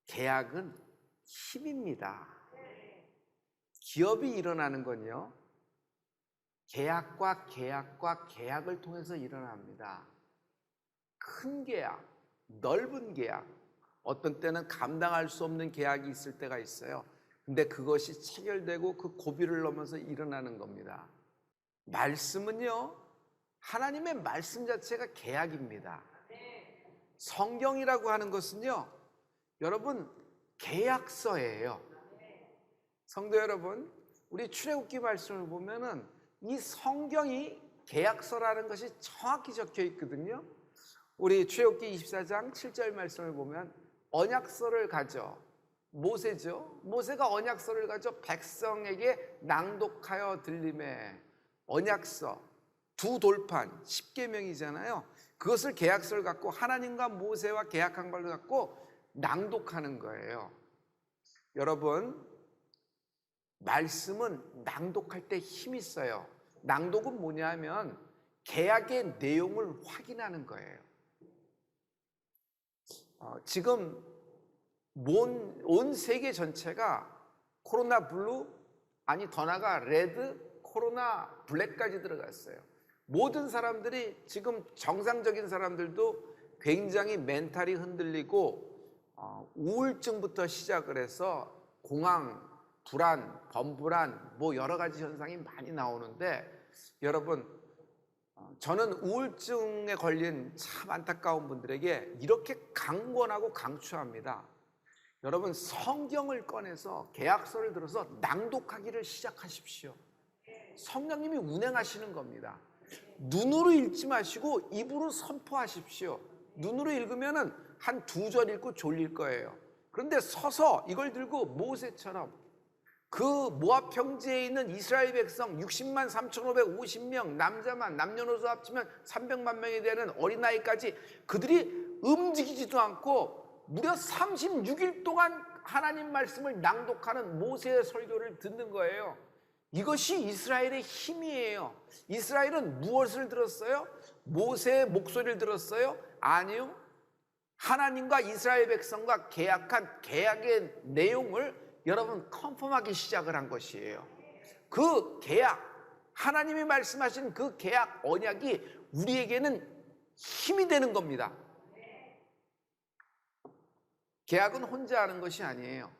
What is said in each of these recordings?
계약은 힘입니다. 기업이 일어나는 건요, 계약을 통해서 일어납니다. 큰 계약, 넓은 계약, 어떤 때는 감당할 수 없는 계약이 있을 때가 있어요. 근데 그것이 체결되고 그 고비를 넘어서 일어나는 겁니다. 말씀은요, 하나님의 말씀 자체가 계약입니다. 성경이라고 하는 것은요, 여러분, 계약서예요. 성도 여러분, 우리 출애굽기 말씀을 보면은 이 성경이 계약서라는 것이 정확히 적혀 있거든요. 우리 출애굽기 24장 7절 말씀을 보면 언약서를 가져, 모세죠. 모세가 언약서를 가져 백성에게 낭독하여 들림에, 언약서 두 돌판 10계명이잖아요. 그것을 계약서를 갖고 하나님과 모세와 계약한 걸 갖고 낭독하는 거예요. 여러분, 말씀은 낭독할 때 힘이 있어요. 낭독은 뭐냐 하면 계약의 내용을 확인하는 거예요. 지금 온 세계 전체가 코로나 블루, 아니 더 나아가 레드, 코로나 블랙까지 들어갔어요. 모든 사람들이 지금 정상적인 사람들도 굉장히 멘탈이 흔들리고 우울증부터 시작을 해서 공황, 불안, 범불안, 뭐 여러 가지 현상이 많이 나오는데, 여러분, 저는 우울증에 걸린 참 안타까운 분들에게 이렇게 강권하고 강추합니다. 여러분, 성경을 꺼내서 계약서를 들어서 낭독하기를 시작하십시오. 성령님이 운행하시는 겁니다. 눈으로 읽지 마시고 입으로 선포하십시오. 눈으로 읽으면은 한 2절 읽고 졸릴 거예요. 그런데 서서 이걸 들고 모세처럼 그 모압 평지에 있는 이스라엘 백성 60만 3,550명, 남녀노소 합치면 300만 명이 되는 어린아이까지 그들이 움직이지도 않고 무려 36일 동안 하나님 말씀을 낭독하는 모세의 설교를 듣는 거예요. 이것이 이스라엘의 힘이에요. 이스라엘은 무엇을 들었어요? 모세의 목소리를 들었어요? 아니요. 하나님과 이스라엘 백성과 계약한 계약의 내용을 여러분 컨펌하기 시작을 한 것이에요. 그 계약, 하나님이 말씀하신 그 계약 언약이 우리에게는 힘이 되는 겁니다. 계약은 혼자 하는 것이 아니에요.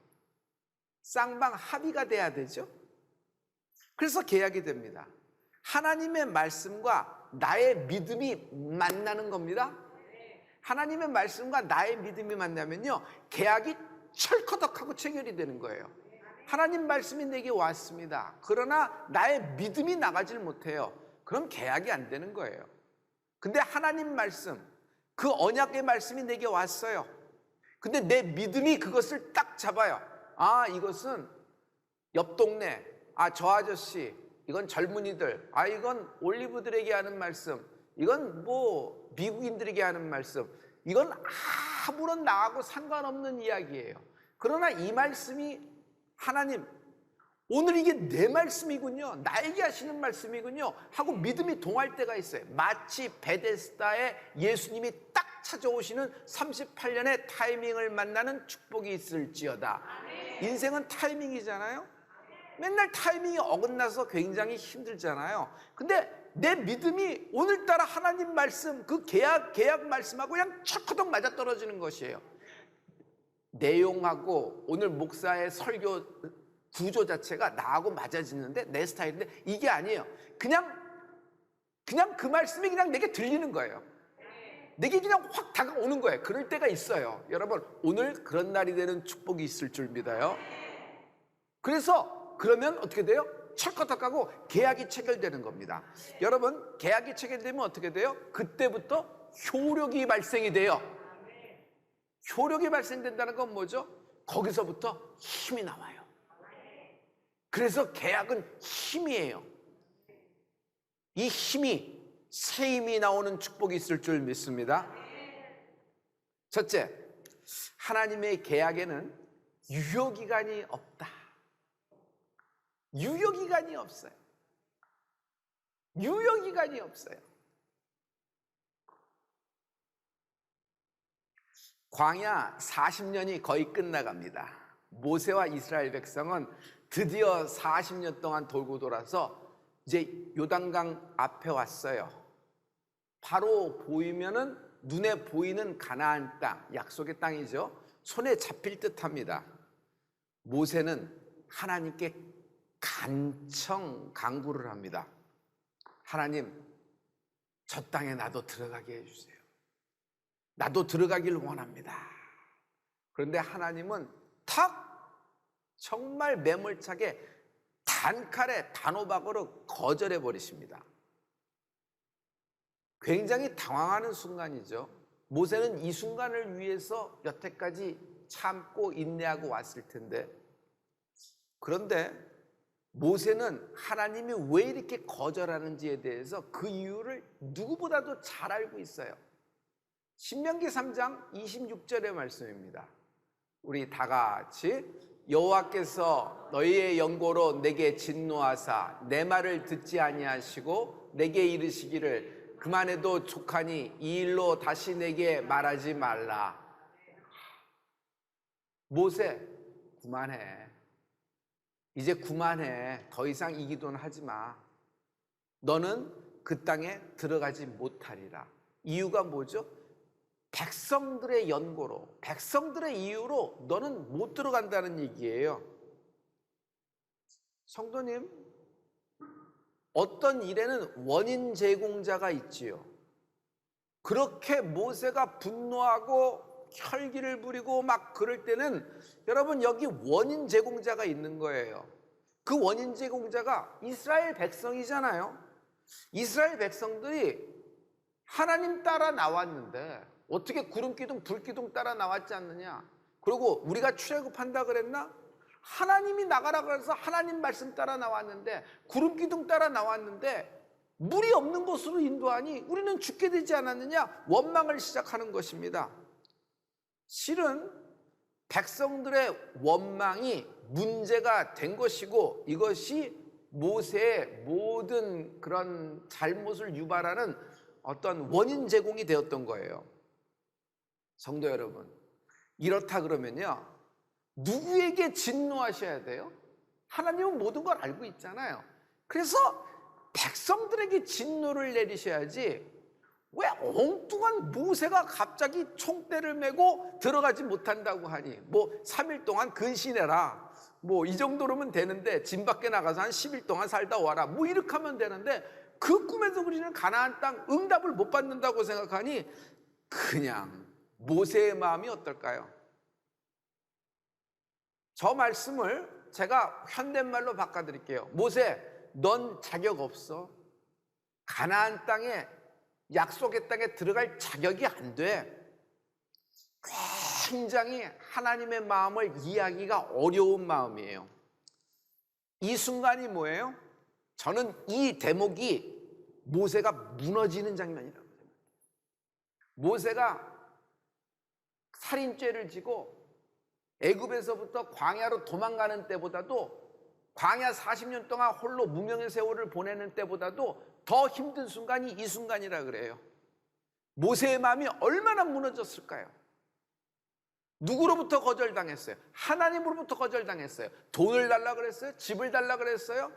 쌍방 합의가 돼야 되죠. 그래서 계약이 됩니다. 하나님의 말씀과 나의 믿음이 만나는 겁니다. 하나님의 말씀과 나의 믿음이 만나면요, 계약이 철커덕하고 체결이 되는 거예요. 하나님 말씀이 내게 왔습니다. 그러나 나의 믿음이 나가질 못해요. 그럼 계약이 안 되는 거예요. 근데 하나님 말씀, 그 언약의 말씀이 내게 왔어요. 근데 내 믿음이 그것을 딱 잡아요. 아, 이것은 옆 동네, 저 아저씨, 이건 젊은이들, 이건 올리브들에게 하는 말씀, 이건 뭐 미국인들에게 하는 말씀, 이건 아무런 나하고 상관없는 이야기예요. 그러나 이 말씀이 하나님, 오늘 이게 내 말씀이군요, 나에게 하시는 말씀이군요 하고 믿음이 동할 때가 있어요. 마치 베데스다에 예수님이 딱 찾아오시는 38년의 타이밍을 만나는 축복이 있을지어다. 인생은 타이밍이잖아요. 맨날 타이밍이 어긋나서 굉장히 힘들잖아요. 근데 내 믿음이 오늘따라 하나님 말씀, 그 계약 말씀하고 그냥 척커덕 맞아떨어지는 것이에요. 내용하고 오늘 목사의 설교 구조 자체가 나하고 맞아지는데, 내 스타일인데, 이게 아니에요. 그냥 그 말씀이 그냥 내게 들리는 거예요. 내게 그냥 확 다가오는 거예요. 그럴 때가 있어요. 여러분, 오늘 그런 날이 되는 축복이 있을 줄 믿어요. 그래서 그러면 어떻게 돼요? 철커덕하고 계약이 체결되는 겁니다. 여러분, 계약이 체결되면 어떻게 돼요? 그때부터 효력이 발생이 돼요. 효력이 발생된다는 건 뭐죠? 거기서부터 힘이 나와요. 그래서 계약은 힘이에요. 이 힘이, 새 힘이 나오는 축복이 있을 줄 믿습니다. 첫째, 하나님의 계약에는 유효기간이 없다. 유효기간이 없어요. 유효기간이 없어요. 광야 40년이 거의 끝나갑니다. 모세와 이스라엘 백성은 드디어 40년 동안 돌고 돌아서 이제 요단강 앞에 왔어요. 바로 보이면은 눈에 보이는 가나안 땅, 약속의 땅이죠. 손에 잡힐 듯합니다. 모세는 하나님께 간청 간구를 합니다. 하나님, 저 땅에 나도 들어가게 해주세요. 나도 들어가길 원합니다. 그런데 하나님은 탁 정말 매몰차게 단칼에 단호박으로 거절해 버리십니다. 굉장히 당황하는 순간이죠. 모세는 이 순간을 위해서 여태까지 참고 인내하고 왔을 텐데, 그런데 모세는 하나님이 왜 이렇게 거절하는지에 대해서 그 이유를 누구보다도 잘 알고 있어요. 신명기 3장 26절의 말씀입니다. 우리 다 같이 여호와께서 너희의 연고로 내게 진노하사 내 말을 듣지 아니하시고 내게 이르시기를 그만해도 족하니 이 일로 다시 내게 말하지 말라. 모세, 그만해. 이제 그만해. 더 이상 이 기도는 하지 마. 너는 그 땅에 들어가지 못하리라. 이유가 뭐죠? 백성들의 연고로, 백성들의 이유로 너는 못 들어간다는 얘기예요. 성도님, 어떤 일에는 원인 제공자가 있지요. 그렇게 모세가 분노하고 혈기를 부리고 막 그럴 때는 여러분 여기 원인 제공자가 있는 거예요. 그 원인 제공자가 이스라엘 백성이잖아요. 이스라엘 백성들이 하나님 따라 나왔는데 어떻게 구름기둥 불기둥 따라 나왔지 않느냐. 그리고 우리가 출애굽한다 그랬나? 하나님이 나가라 그래서 하나님 말씀 따라 나왔는데, 구름기둥 따라 나왔는데 물이 없는 곳으로 인도하니 우리는 죽게 되지 않았느냐. 원망을 시작하는 것입니다. 실은 백성들의 원망이 문제가 된 것이고, 이것이 모세의 모든 그런 잘못을 유발하는 어떤 원인 제공이 되었던 거예요. 성도 여러분, 이렇다 그러면요, 누구에게 진노하셔야 돼요? 하나님은 모든 걸 알고 있잖아요. 그래서 백성들에게 진노를 내리셔야지, 왜 엉뚱한 모세가 갑자기 총대를 메고 들어가지 못한다고 하니, 뭐 3일 동안 근신해라, 뭐 이 정도로면 되는데 진 밖에 나가서 한 10일 동안 살다 와라, 뭐 이렇게 하면 되는데, 그 꿈에서 우리는 가나안 땅 응답을 못 받는다고 생각하니 그냥 모세의 마음이 어떨까요? 저 말씀을 제가 현대말로 바꿔드릴게요. 모세, 넌 자격 없어. 가나안 땅에, 약속의 땅에 들어갈 자격이 안 돼. 굉장히 하나님의 마음을 이해하기가 어려운 마음이에요. 이 순간이 뭐예요? 저는 이 대목이 모세가 무너지는 장면이라고 생각해요. 모세가 살인죄를 지고 애굽에서부터 광야로 도망가는 때보다도, 광야 40년 동안 홀로 무명의 세월을 보내는 때보다도 더 힘든 순간이 이 순간이라 그래요. 모세의 마음이 얼마나 무너졌을까요? 누구로부터 거절당했어요? 하나님으로부터 거절당했어요. 돈을 달라 그랬어요? 집을 달라 그랬어요?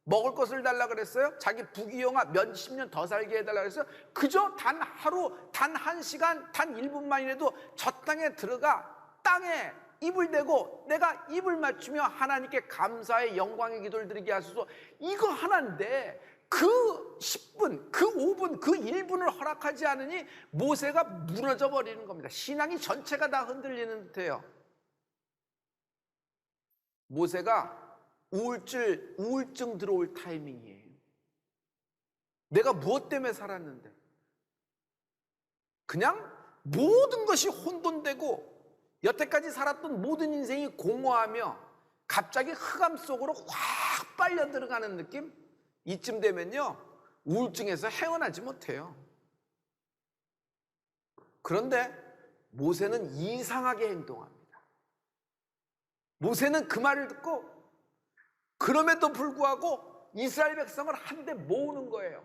먹을 것을 달라 그랬어요? 자기 부귀영화 몇십 년 더 살게 해달라 그랬어요? 그저 단 하루, 단 한 시간, 단 1분만이라도 저 땅에 들어가 땅에 입을 대고 내가 입을 맞추며 하나님께 감사의 영광의 기도를 드리게 하소서, 이거 하나인데 그 10분, 그 5분, 그 1분을 허락하지 않으니 모세가 무너져 버리는 겁니다. 신앙이 전체가 다 흔들리는 듯해요. 모세가 우울증 들어올 타이밍이에요. 내가 무엇 때문에 살았는데, 그냥 모든 것이 혼돈되고 여태까지 살았던 모든 인생이 공허하며 갑자기 흑암 속으로 확 빨려 들어가는 느낌? 이쯤 되면요, 우울증에서 헤어나지 못해요. 그런데 모세는 이상하게 행동합니다. 모세는 그 말을 듣고 그럼에도 불구하고 이스라엘 백성을 한데 모으는 거예요.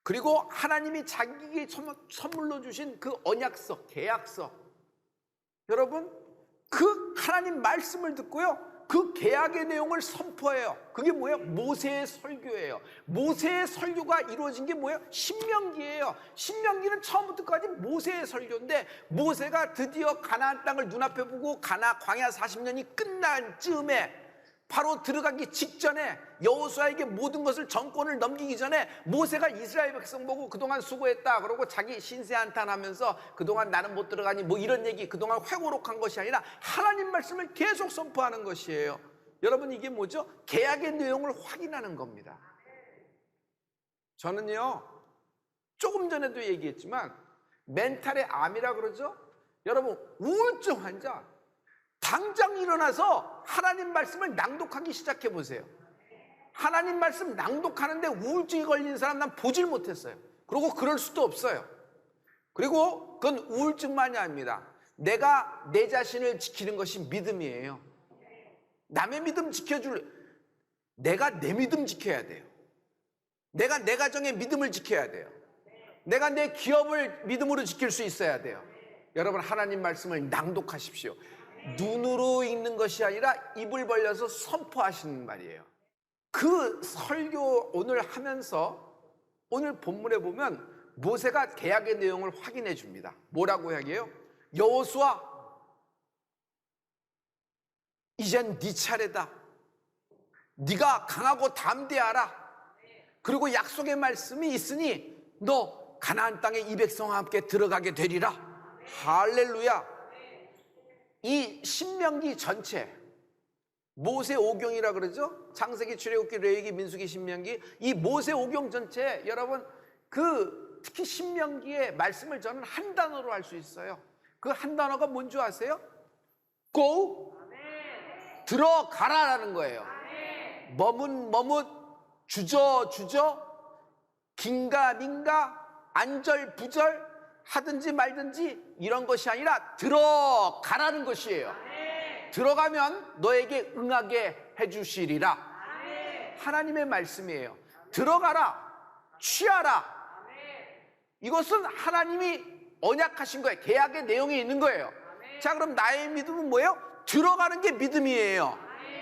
그리고 하나님이 자기에게 선물로 주신 그 언약서, 계약서, 여러분, 그 하나님 말씀을 듣고요, 그 계약의 내용을 선포해요. 그게 뭐예요? 모세의 설교예요. 모세의 설교가 이루어진 게 뭐예요? 신명기예요. 신명기는 처음부터 끝까지 모세의 설교인데, 모세가 드디어 가나안 땅을 눈앞에 보고 광야 40년이 끝난 즈음에, 바로 들어가기 직전에, 여호수아에게 모든 것을 정권을 넘기기 전에 모세가 이스라엘 백성 보고 그동안 수고했다 그러고 자기 신세 한탄하면서 그동안 나는 못 들어가니 뭐 이런 얘기, 그동안 회고록한 것이 아니라 하나님 말씀을 계속 선포하는 것이에요. 여러분, 이게 뭐죠? 계약의 내용을 확인하는 겁니다. 저는요, 조금 전에도 얘기했지만 멘탈의 암이라 그러죠. 여러분, 우울증 환자 당장 일어나서 하나님 말씀을 낭독하기 시작해 보세요. 하나님 말씀 낭독하는데 우울증이 걸린 사람 난 보질 못했어요. 그리고 그럴 수도 없어요. 그리고 그건 우울증만이 아닙니다. 내가 내 자신을 지키는 것이 믿음이에요. 남의 믿음 지켜줄, 내가 내 믿음 지켜야 돼요. 내가 내 가정의 믿음을 지켜야 돼요. 내가 내 기업을 믿음으로 지킬 수 있어야 돼요. 여러분, 하나님 말씀을 낭독하십시오. 눈으로 읽는 것이 아니라 입을 벌려서 선포하시는 말이에요. 그 설교 오늘 하면서 오늘 본문에 보면 모세가 계약의 내용을 확인해 줍니다. 뭐라고 이야기해요? 여호수아, 이젠 네 차례다. 네가 강하고 담대하라. 그리고 약속의 말씀이 있으니 너 가나안 땅에 이 백성과 함께 들어가게 되리라. 할렐루야. 이 신명기 전체, 모세 오경이라 그러죠. 창세기, 출애굽기, 레위기, 민수기, 신명기, 이 모세 오경 전체, 여러분, 특히 신명기의 말씀을 저는 한 단어로 할 수 있어요. 그 한 단어가 뭔지 아세요? Go, 들어가라라는 거예요. 머뭇, 주저, 긴가민가, 안절부절 하든지 말든지 이런 것이 아니라 들어가라는 것이에요. 들어가면 너에게 응하게 해주시리라. 하나님의 말씀이에요. 들어가라, 취하라. 이것은 하나님이 언약하신 거예요. 계약의 내용이 있는 거예요. 자, 그럼 나의 믿음은 뭐예요? 들어가는 게 믿음이에요.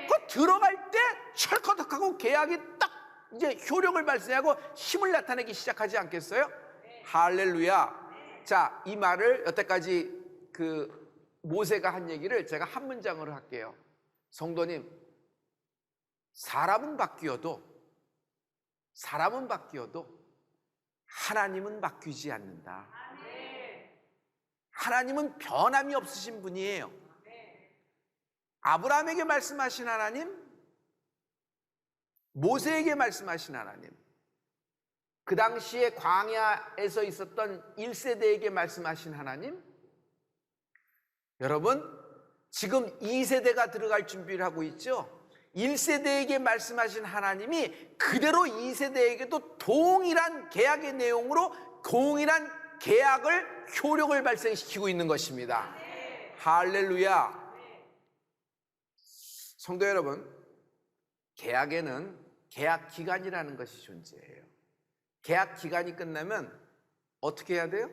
그 들어갈 때 철커덕하고 계약이 딱 이제 효력을 발생하고 힘을 나타내기 시작하지 않겠어요? 할렐루야. 자, 이 말을 여태까지 모세가 한 얘기를 제가 한 문장으로 할게요. 성도님, 사람은 바뀌어도 하나님은 바뀌지 않는다. 하나님은 변함이 없으신 분이에요. 아브라함에게 말씀하신 하나님, 모세에게 말씀하신 하나님, 그 당시에 광야에서 있었던 1세대에게 말씀하신 하나님, 여러분, 지금 2세대가 들어갈 준비를 하고 있죠. 1세대에게 말씀하신 하나님이 그대로 2세대에게도 동일한 계약의 내용으로 동일한 계약을, 효력을 발생시키고 있는 것입니다. 할렐루야. 성도 여러분, 계약에는 계약 기간이라는 것이 존재해요. 계약 기간이 끝나면 어떻게 해야 돼요?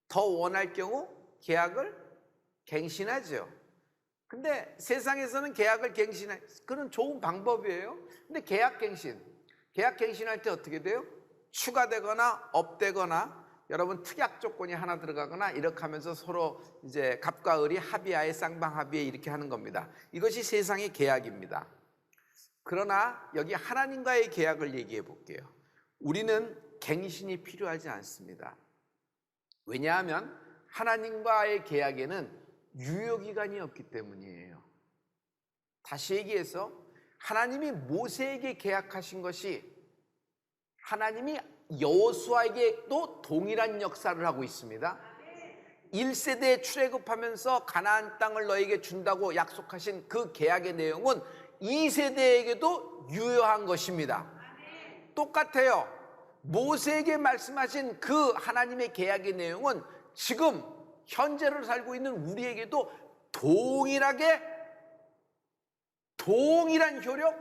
더 원할 경우 계약을 갱신하죠. 근데 세상에서는 계약을 갱신할, 그건 좋은 방법이에요. 근데 계약 갱신할 때 어떻게 돼요? 추가되거나 업되거나, 여러분, 특약 조건이 하나 들어가거나 이렇게 하면서 서로 이제 갑과 을이 합의하에 쌍방합의에 이렇게 하는 겁니다. 이것이 세상의 계약입니다. 그러나 여기 하나님과의 계약을 얘기해 볼게요. 우리는 갱신이 필요하지 않습니다. 왜냐하면 하나님과의 계약에는 유효기간이 없기 때문이에요. 다시 얘기해서 하나님이 모세에게 계약하신 것이 하나님이 여호수아에게도 동일한 역사를 하고 있습니다. 1세대에 출애굽하면서 가나안 땅을 너에게 준다고 약속하신 그 계약의 내용은 2세대에게도 유효한 것입니다. 똑같아요. 모세에게 말씀하신 그 하나님의 계약의 내용은 지금 현재를 살고 있는 우리에게도 동일한 효력,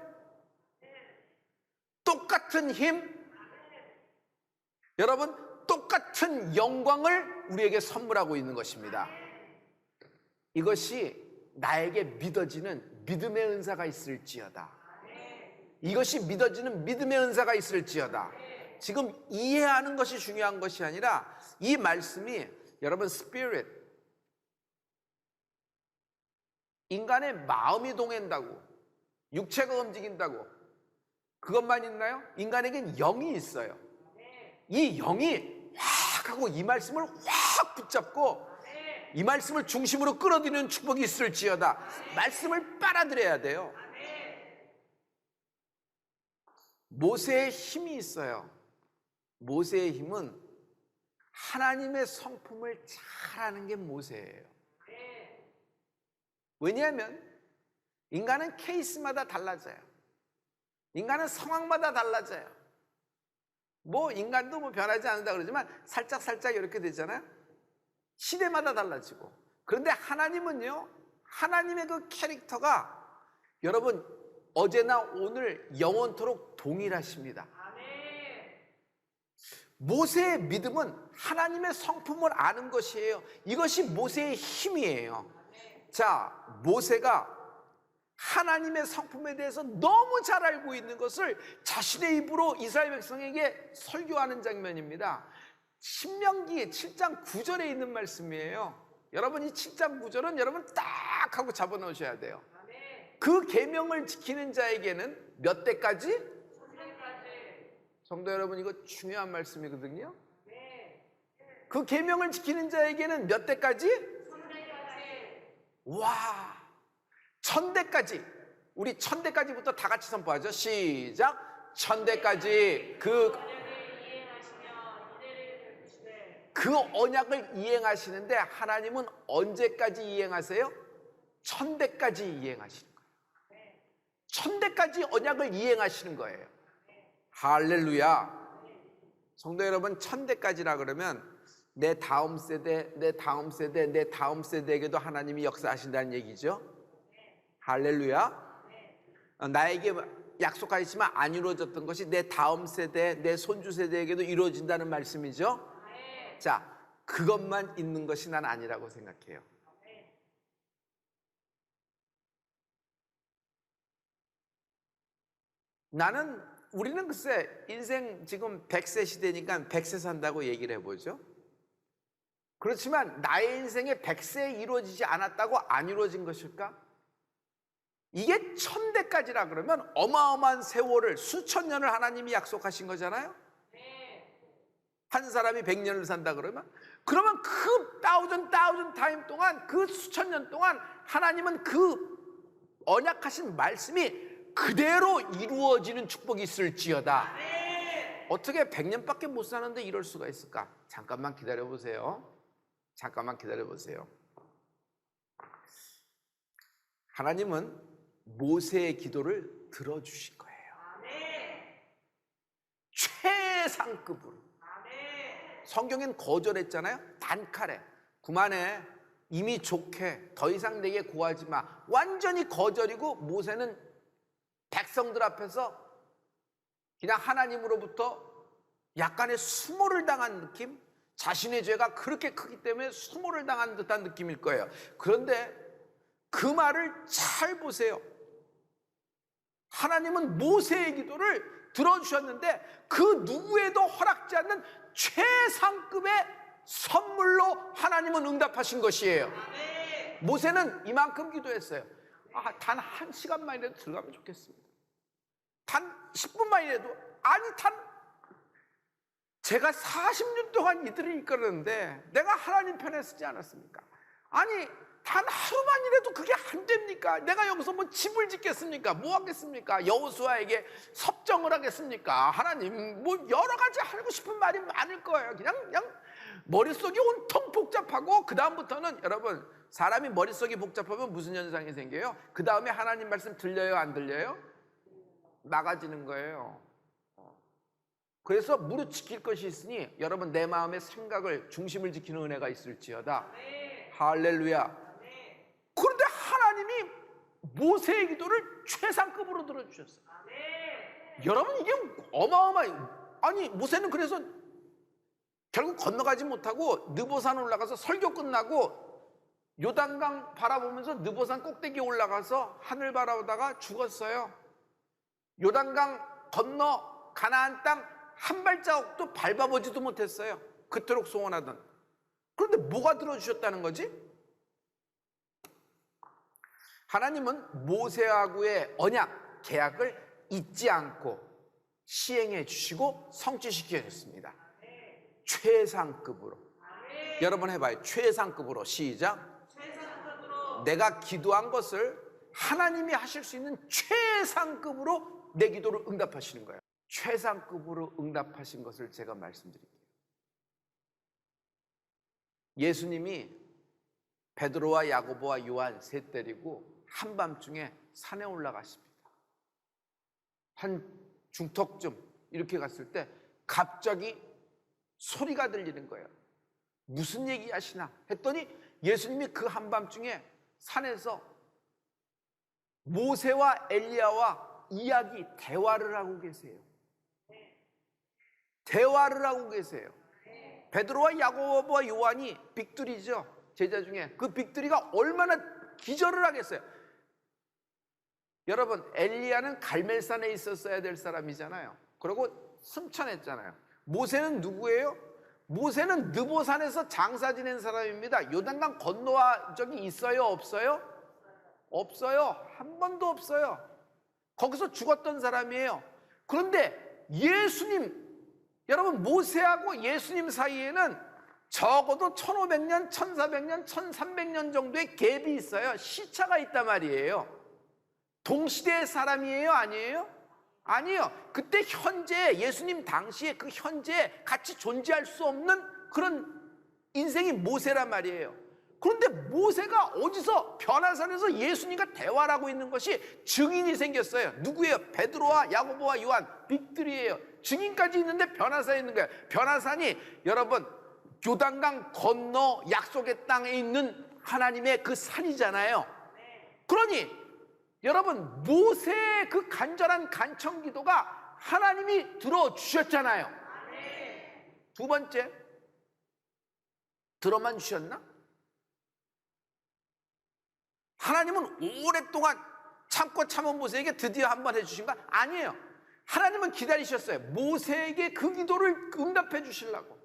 똑같은 힘, 여러분, 똑같은 영광을 우리에게 선물하고 있는 것입니다. 이것이 나에게 믿어지는 믿음의 은사가 있을지어다. 이것이 믿어지는 믿음의 은사가 있을지어다. 지금 이해하는 것이 중요한 것이 아니라 이 말씀이 여러분 스피릿, 인간의 마음이 동한다고, 육체가 움직인다고 그것만 있나요? 인간에겐 영이 있어요. 이 영이 확 하고 이 말씀을 확 붙잡고 이 말씀을 중심으로 끌어들이는 축복이 있을지어다. 말씀을 빨아들여야 돼요. 모세의 힘이 있어요. 모세의 힘은 하나님의 성품을 잘하는 게 모세예요. 왜냐하면 인간은 케이스마다 달라져요. 인간은 상황마다 달라져요. 뭐 인간도 뭐 변하지 않는다 그러지만 살짝 이렇게 되잖아요. 시대마다 달라지고. 그런데 하나님은요, 하나님의 그 캐릭터가 여러분 어제나 오늘 영원토록 동일하십니다. 모세의 믿음은 하나님의 성품을 아는 것이에요. 이것이 모세의 힘이에요. 자, 모세가 하나님의 성품에 대해서 너무 잘 알고 있는 것을 자신의 입으로 이스라엘 백성에게 설교하는 장면입니다. 신명기 7장 9절에 있는 말씀이에요. 여러분 이 7장 9절은 여러분 딱 하고 잡아놓으셔야 돼요. 그 계명을 지키는 자에게는 몇 대까지? 성도 여러분, 이거 중요한 말씀이거든요. 그 계명을 지키는 자에게는 몇 대까지? 와, 1000대까지. 우리 1000대까지부터 다 같이 선포하죠. 시작. 1000대까지 그 언약을 이행하시는데 하나님은 언제까지 이행하세요? 1000대까지 이행하시는 거예요. 1000대까지 언약을 이행하시는 거예요. 할렐루야. 성도 여러분, 1000대까지라 그러면 내 다음 세대, 내 다음 세대, 내 다음 세대에게도 하나님이 역사하신다는 얘기죠. 할렐루야. 나에게 약속하시지만 안 이루어졌던 것이 내 다음 세대, 내 손주 세대에게도 이루어진다는 말씀이죠. 자, 그것만 있는 것이 난 아니라고 생각해요. 우리는 글쎄 인생 지금 100세 시대니까 100세 산다고 얘기를 해보죠. 그렇지만 나의 인생에 100세에 이루어지지 않았다고 안 이루어진 것일까? 이게 1000대까지라 그러면 어마어마한 세월을, 수천 년을 하나님이 약속하신 거잖아요. 한 사람이 100년을 산다 그러면 그 thousand 타임 동안, 그 수천 년 동안 하나님은 그 언약하신 말씀이 그대로 이루어지는 축복이 있을지어다. 어떻게 100년밖에 못 사는데 이럴 수가 있을까? 잠깐만 기다려 보세요. 잠깐만 기다려 보세요. 하나님은 모세의 기도를 들어주신 거예요. 최상급으로. 성경엔 거절했잖아요. 단칼에 그만해, 이미 좋게, 더 이상 내게 구하지 마. 완전히 거절이고 모세는 백성들 앞에서 그냥 하나님으로부터 약간의 수모를 당한 느낌? 자신의 죄가 그렇게 크기 때문에 수모를 당한 듯한 느낌일 거예요. 그런데 그 말을 잘 보세요. 하나님은 모세의 기도를 들어주셨는데 그 누구에도 허락지 않는 최상급의 선물로 하나님은 응답하신 것이에요. 모세는 이만큼 기도했어요. 단 1시간만이라도 들어가면 좋겠습니다. 단 10분만이라도, 제가 40년 동안 이들을 이끌었는데 내가 하나님 편에 서지 않았습니까? 단 하루만이라도 그게 안 됩니까? 내가 여기서 뭐 집을 짓겠습니까? 뭐 하겠습니까? 여호수아에게 섭정을 하겠습니까? 하나님, 뭐 여러 가지 하고 싶은 말이 많을 거예요. 그냥 머릿속이 온통 복잡하고, 그 다음부터는 여러분, 사람이 머릿속이 복잡하면 무슨 현상이 생겨요? 그 다음에 하나님 말씀 들려요, 안 들려요? 나가지는 거예요. 그래서 무릇 지킬 것이 있으니 여러분, 내 마음의 생각을, 중심을 지키는 은혜가 있을지어다. 할렐루야. 그런데 하나님이 모세의 기도를 최상급으로 들어주셨어요. 여러분, 이게 어마어마해요. 모세는 그래서 결국 건너가지 못하고 느보산 올라가서 설교 끝나고 요단강 바라보면서 느보산 꼭대기에 올라가서 하늘 바라보다가 죽었어요. 요단강 건너 가나안 땅 한 발자국도 밟아보지도 못했어요. 그토록 소원하던. 그런데 뭐가 들어주셨다는 거지? 하나님은 모세하고의 언약, 계약을 잊지 않고 시행해 주시고 성취시켜 줬습니다. 최상급으로. 여러분 해봐요. 최상급으로. 시작. 내가 기도한 것을 하나님이 하실 수 있는 최상급으로 내 기도를 응답하시는 거예요. 최상급으로 응답하신 것을 제가 말씀드릴게요. 예수님이 베드로와 야고보와 요한 셋 데리고 한밤중에 산에 올라가십니다. 한 중턱쯤 이렇게 갔을 때 갑자기 소리가 들리는 거예요. 무슨 얘기 하시나 했더니 예수님이 그 한밤중에 산에서 모세와 엘리야와 대화를 하고 계세요. 대화를 하고 계세요. 베드로와 야고보와 요한이 빅들이죠. 제자 중에 그 빅들이가 얼마나 기절을 하겠어요. 여러분, 엘리야는 갈멜산에 있었어야 될 사람이잖아요. 그리고 승천했잖아요. 모세는 누구예요? 모세는 느보산에서 장사 지낸 사람입니다. 요단강 건너와 적이 있어요? 없어요? 없어요. 한 번도 없어요. 거기서 죽었던 사람이에요. 그런데 예수님, 여러분, 모세하고 예수님 사이에는 적어도 1500년, 1400년, 1300년 정도의 갭이 있어요. 시차가 있단 말이에요. 동시대의 사람이에요? 아니에요? 아니에요. 그때 현재, 예수님 당시에 그 현재에 같이 존재할 수 없는 그런 인생이 모세란 말이에요. 그런데 모세가 어디서 변화산에서 예수님과 대화를 하고 있는 것이 증인이 생겼어요. 누구예요? 베드로와 야고보와 요한, 빅들이에요. 증인까지 있는데 변화산에 있는 거예요. 변화산이 여러분 요단강 건너 약속의 땅에 있는 하나님의 그 산이잖아요. 그러니 여러분 모세의 그 간절한 간청 기도가 하나님이 들어주셨잖아요. 두 번째, 들어만 주셨나? 하나님은 오랫동안 참고 참은 모세에게 드디어 한 번 해주신 거 아니에요. 하나님은 기다리셨어요. 모세에게 그 기도를 응답해 주시려고.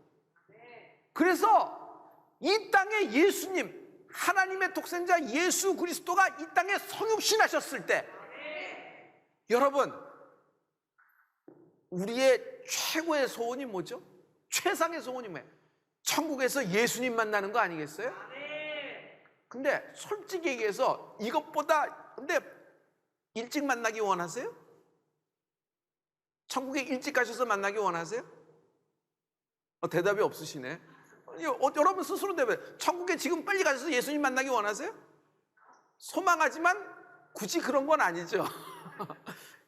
그래서 이 땅에 예수님, 하나님의 독생자 예수 그리스도가 이 땅에 성육신하셨을 때, 여러분, 우리의 최고의 소원이 뭐죠? 최상의 소원이 뭐예요? 천국에서 예수님 만나는 거 아니겠어요? 근데 솔직히 얘기해서 이것보다 근데 일찍 만나기 원하세요? 천국에 일찍 가셔서 만나기 원하세요? 대답이 없으시네. 여러분 스스로 대답해. 천국에 지금 빨리 가셔서 예수님 만나기 원하세요? 소망하지만 굳이 그런 건 아니죠.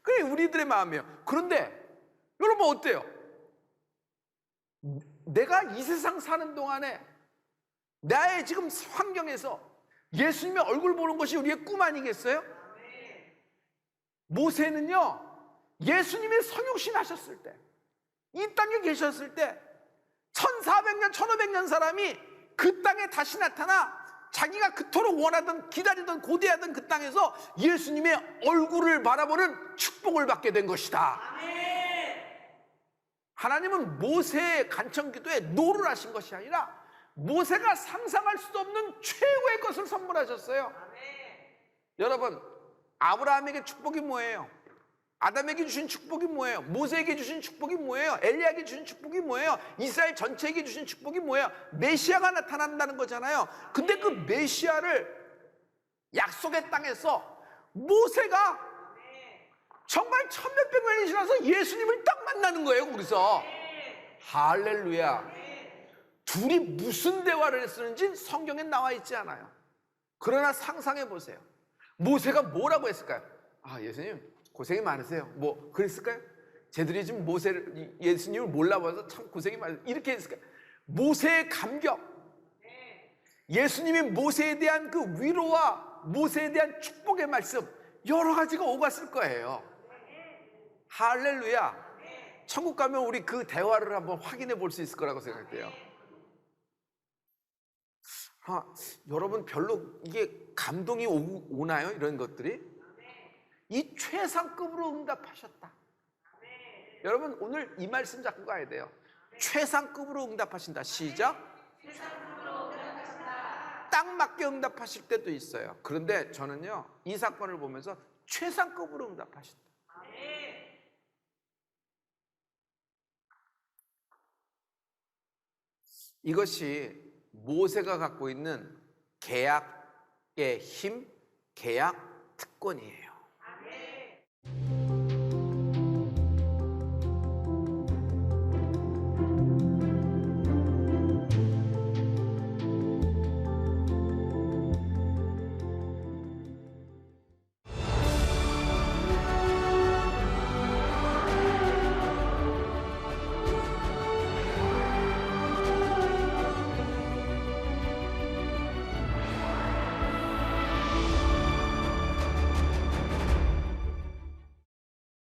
그게 우리들의 마음이에요. 그런데 여러분 어때요? 내가 이 세상 사는 동안에 나의 지금 환경에서 예수님의 얼굴 보는 것이 우리의 꿈 아니겠어요? 모세는요, 예수님의 성육신 하셨을 때, 이 땅에 계셨을 때 1400년, 1500년 사람이 그 땅에 다시 나타나 자기가 그토록 원하던, 기다리던, 고대하던 그 땅에서 예수님의 얼굴을 바라보는 축복을 받게 된 것이다. 하나님은 모세의 간청기도에 노를 하신 것이 아니라 모세가 상상할 수도 없는 최고의 것을 선물하셨어요. 여러분, 아브라함에게 축복이 뭐예요? 아담에게 주신 축복이 뭐예요? 모세에게 주신 축복이 뭐예요? 엘리야에게 주신 축복이 뭐예요? 이스라엘 전체에게 주신 축복이 뭐예요? 메시아가 나타난다는 거잖아요. 근데 그 메시아를 약속의 땅에서 모세가 정말 천몇백 년이 지나서 예수님을 딱 만나는 거예요. 거기서 할렐루야. 둘이 무슨 대화를 했었는지 성경에 나와 있지 않아요. 그러나 상상해 보세요. 모세가 뭐라고 했을까요? 예수님 고생이 많으세요. 뭐 그랬을까요? 쟤들이 지금 예수님을 몰라봐서 참 고생이 많으세요. 이렇게 했을까요? 모세의 감격, 예수님이 모세에 대한 그 위로와 모세에 대한 축복의 말씀, 여러 가지가 오갔을 거예요. 할렐루야. 천국 가면 우리 그 대화를 한번 확인해 볼 수 있을 거라고 생각돼요. 여러분 별로 이게 감동이 오나요? 이런 것들이? 이 최상급으로 응답하셨다. 여러분 오늘 이 말씀 잡고 가야 돼요. 최상급으로 응답하신다. 시작. 딱 맞게 응답하실 때도 있어요. 그런데 저는요, 이 사건을 보면서 최상급으로 응답하신다. 이것이 모세가 갖고 있는 계약의 힘, 계약 특권이에요.